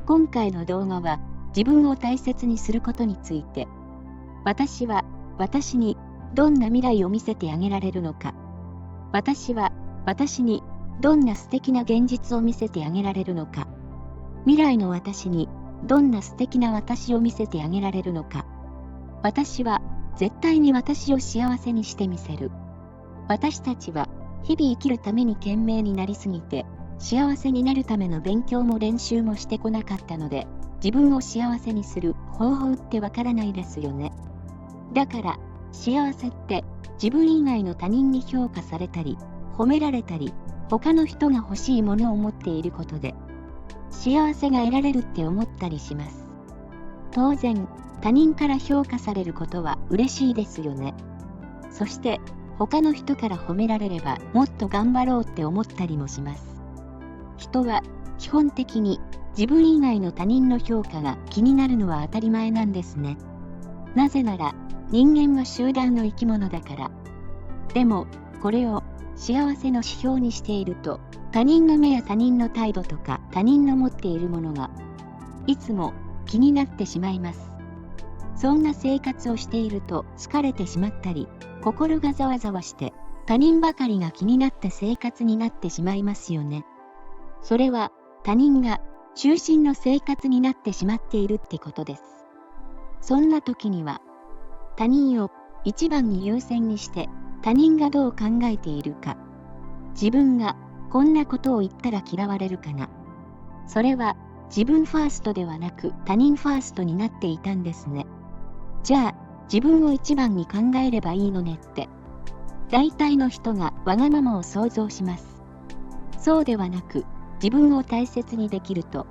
今回の動画は自分を大切にすることについて、私は私にどんな未来を見せてあげられるのか、私は私にどんな素敵な現実を見せてあげられるのか、未来の私にどんな素敵な私を見せてあげられるのか、私は絶対に私を幸せにしてみせる。私たちは日々生きるために懸命になりすぎて、幸せになるための勉強も練習もしてこなかったので、自分を幸せにする方法ってわからないですよね。だから幸せって自分以外の他人に評価されたり、褒められたり、他の人が欲しいものを持っていることで幸せが得られるって思ったりします。当然、他人から評価されることは嬉しいですよね。そして他の人から褒められればもっと頑張ろうって思ったりもします。人は基本的に自分以外の他人の評価が気になるのは当たり前なんですね。なぜなら人間は集団の生き物だから。でもこれを幸せの指標にしていると、他人の目や他人の態度とか他人の持っているものがいつも気になってしまいます。そんな生活をしていると疲れてしまったり、心がざわざわして他人ばかりが気になった生活になってしまいますよね。それは他人が中心の生活になってしまっているってことです。そんな時には他人を一番に優先にして他人がどう考えているか、自分がこんなことを言ったら嫌われるかな、それは自分ファーストではなく他人ファーストになっていたんですね。じゃあ自分を一番に考えればいいのねって大体の人がわがままを想像します。そうではなく、自分を大切にできると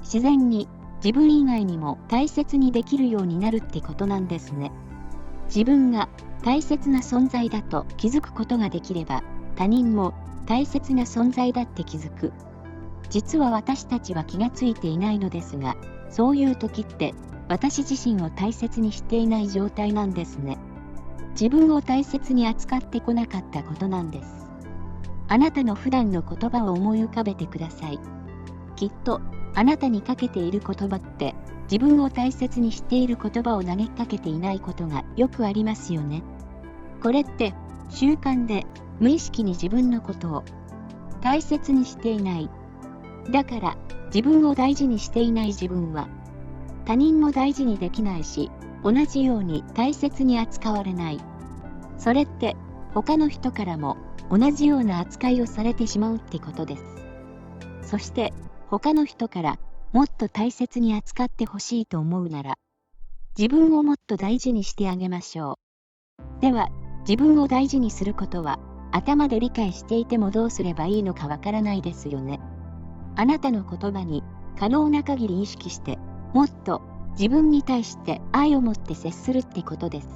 自然に自分以外にも大切にできるようになるってことなんですね。自分が大切な存在だと気づくことができれば、他人も大切な存在だって気づく。実は私たちは気がついていないのですが、そういう時って私自身を大切にしていない状態なんですね。自分を大切に扱ってこなかったことなんです。あなたの普段の言葉を思い浮かべてください。きっとあなたにかけている言葉って自分を大切にしている言葉を投げかけていないことがよくありますよね。これって習慣で無意識に自分のことを大切にしていない。だから自分を大事にしていない自分は他人も大事にできないし、同じように大切に扱われない。それって他の人からも同じような扱いをされてしまうってことです。そして他の人からもっと大切に扱ってほしいと思うなら、自分をもっと大事にしてあげましょう。では、自分を大事にすることは頭で理解していてもどうすればいいのかわからないですよね。あなたの言葉に可能な限り意識して、もっと自分に対して愛を持って接するってことです。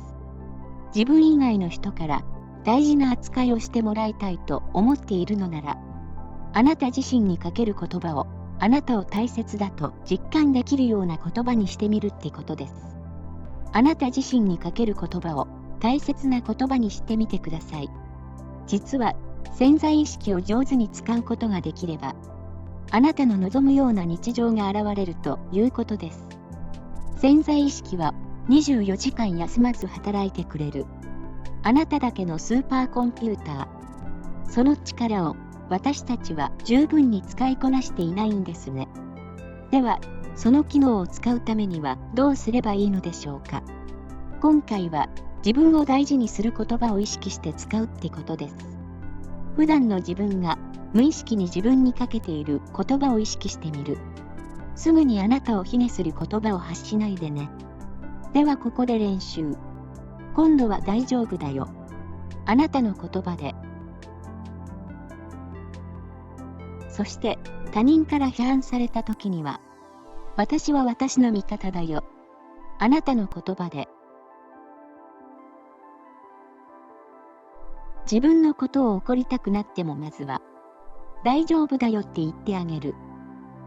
自分以外の人から大事な扱いをしてもらいたいと思っているのなら、あなた自身にかける言葉をあなたを大切だと実感できるような言葉にしてみるってことです。あなた自身にかける言葉を大切な言葉にしてみてください。実は潜在意識を上手に使うことができれば、あなたの望むような日常が現れるということです。潜在意識は24時間休まず働いてくれる。あなただけのスーパーコンピューター。その力を私たちは十分に使いこなしていないんですね。では、その機能を使うためにはどうすればいいのでしょうか。今回は自分を大事にする言葉を意識して使うってことです。普段の自分が無意識に自分にかけている言葉を意識してみる。すぐにあなたを卑下する言葉を発しないでね。ではここで練習。今度は大丈夫だよ。あなたの言葉で。そして他人から批判された時には、私は私の味方だよ。あなたの言葉で。自分のことを怒りたくなってもまずは、大丈夫だよって言ってあげる。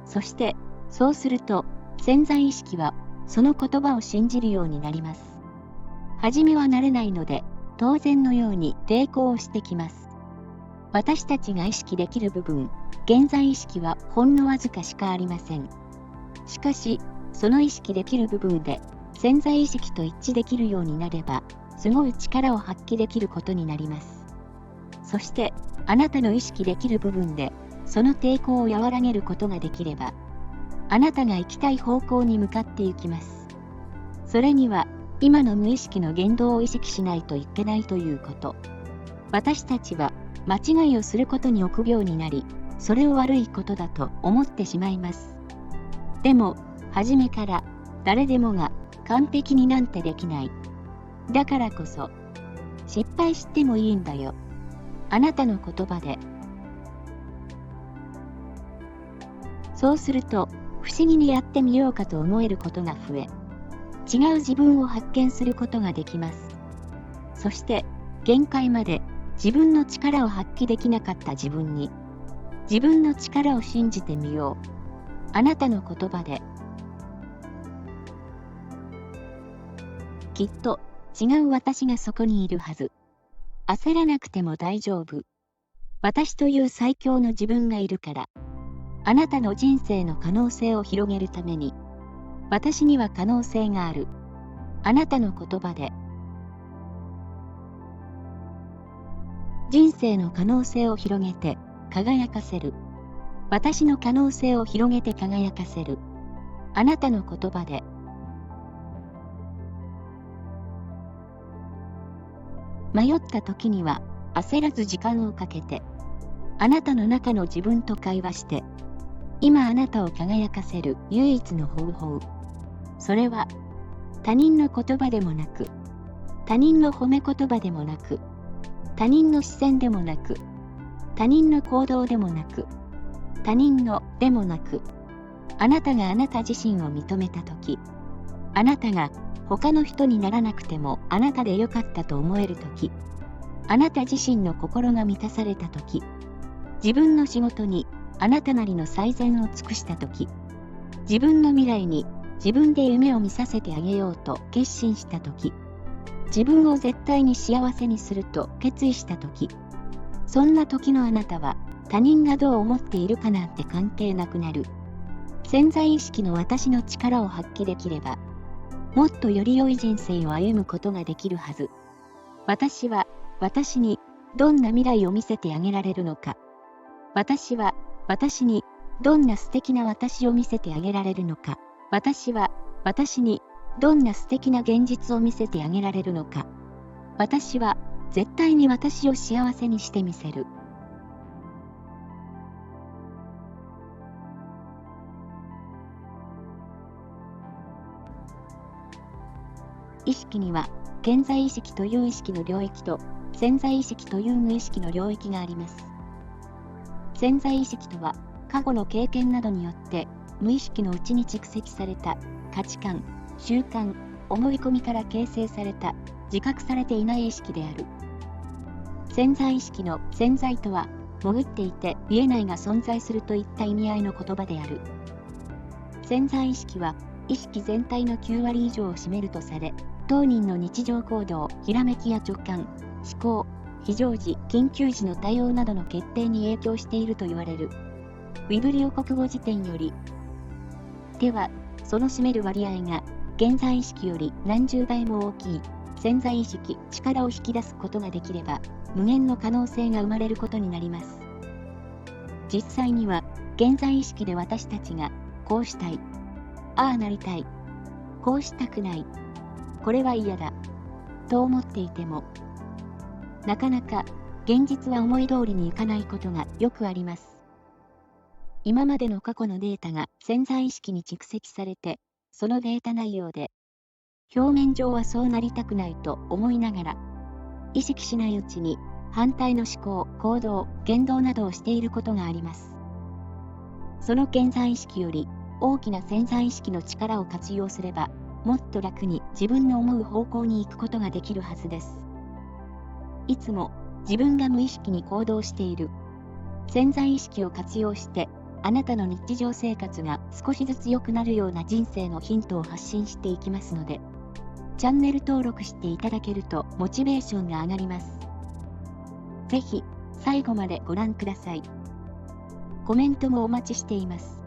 そして、そうすると、潜在意識はその言葉を信じるようになります。はじめは慣れないので、当然のように抵抗をしてきます。私たちが意識できる部分、現在意識はほんのわずかしかありません。しかし、その意識できる部分で潜在意識と一致できるようになれば、すごい力を発揮できることになります。そして、あなたの意識できる部分で、その抵抗を和らげることができれば、あなたが行きたい方向に向かっていきます。それには、今の無意識の言動を意識しないといけないということ。私たちは、間違いをすることに臆病になり、それを悪いことだと思ってしまいます。でも、初めから、誰でもが完璧になんてできない。だからこそ、失敗してもいいんだよ。あなたの言葉で。そうすると、不思議にやってみようかと思えることが増え、違う自分を発見することができます。そして、限界まで自分の力を発揮できなかった自分に、自分の力を信じてみよう。あなたの言葉で。きっと、違う私がそこにいるはず。焦らなくても大丈夫。私という最強の自分がいるから。あなたの人生の可能性を広げるために、私には可能性がある。あなたの言葉で。人生の可能性を広げて輝かせる。私の可能性を広げて輝かせる。あなたの言葉で。迷った時には焦らず時間をかけて、あなたの中の自分と会話して、今あなたを輝かせる唯一の方法。それは、他人の言葉でもなく、他人の褒め言葉でもなく、他人の視線でもなく、他人の行動でもなく、他人のでもなく、あなたがあなた自身を認めたとき、あなたが他の人にならなくてもあなたでよかったと思えるとき、あなた自身の心が満たされたとき、自分の仕事にあなたなりの最善を尽くしたとき、自分の未来に自分で夢を見させてあげようと決心したとき、自分を絶対に幸せにすると決意したとき、そんな時のあなたは他人がどう思っているかなんて関係なくなる。潜在意識の私の力を発揮できれば、もっとより良い人生を歩むことができるはず。私は私にどんな未来を見せてあげられるのか。私は私にどんな素敵な私を見せてあげられるのか。私は私にどんな素敵な現実を見せてあげられるのか。私は絶対に私を幸せにしてみせる。意識には現在意識という意識の領域と潜在意識という無意識の領域があります。潜在意識とは過去の経験などによって無意識の内に蓄積された価値観、習慣、思い込みから形成された自覚されていない意識である。潜在意識の潜在とは潜っていて見えないが存在するといった意味合いの言葉である。潜在意識は意識全体の9割以上を占めるとされ、当人の日常行動、ひらめきや直感、思考、非常時、緊急時の対応などの決定に影響していると言われる。ウィブリオ国語辞典より。では、その占める割合が現在意識より何十倍も大きい潜在意識、力を引き出すことができれば、無限の可能性が生まれることになります。実際には、現在意識で私たちが、こうしたい、ああなりたい、こうしたくない、これは嫌だ、と思っていても、なかなか現実は思い通りにいかないことがよくあります。今までの過去のデータが潜在意識に蓄積されて、そのデータ内容で、表面上はそうなりたくないと思いながら、意識しないうちに反対の思考、行動、言動などをしていることがあります。その現在意識より大きな潜在意識の力を活用すれば、もっと楽に自分の思う方向に行くことができるはずです。いつも自分が無意識に行動している潜在意識を活用して、あなたの日常生活が少しずつ良くなるような人生のヒントを発信していきますので、チャンネル登録していただけるとモチベーションが上がります。ぜひ最後までご覧ください。コメントもお待ちしています。